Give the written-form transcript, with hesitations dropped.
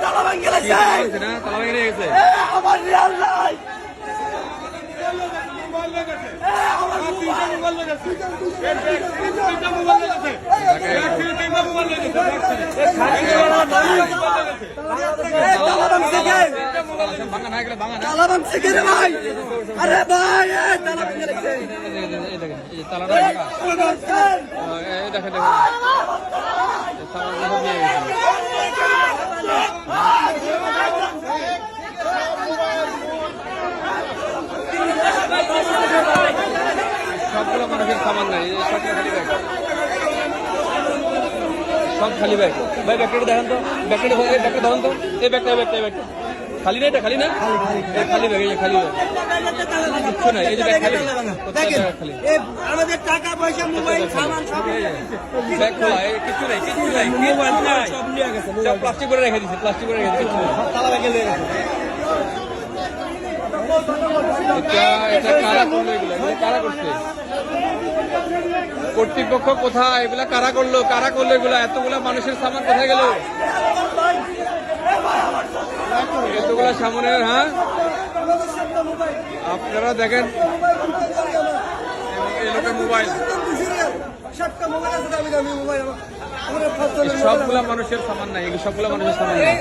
তালা ভেঙে গেছে না, তালা ভেঙে গেছে আমার রিয়াল নাই। আরে ভাই তালা ভেঙে গেছে, তালাটা দেখেন সবগুলো মানুষের সামান নাই, সব খালি ব্যাগ। ভাই ব্যাগটা দেখেন তো, ব্যাগটা ধরেন তো, এই ব্যাগটা খালি না, এটা খালি না, খালি ব্যাগ, এই খালি ব্যাগ, কিচ্ছু নাই, এই যে ব্যাগ খালি, খালি আমাদের টাকা পয়সা মোবাইল সামান সব ব্যাগ খোলা, কিচ্ছু নাই, মোবাইল নাই, সব নিয়ে গেছে, সব প্লাস্টিক করে রেখে দিয়েছে, কিচ্ছু নাই, তালা ব্যাগে লেগে গেছে। এটা কারা করলো, এগুলো কারা করছে, কর্তৃপক্ষ কোথায়, এগুলা কারা করলো এগুলা, এতগুলা মানুষের সামান কোথায় গেল, এতগুলা সামনের। হ্যাঁ আপনারা দেখেন এই লোকের মোবাইল, সবগুলা মানুষের সামান নাই, সবগুলা মানুষের সামান নাই।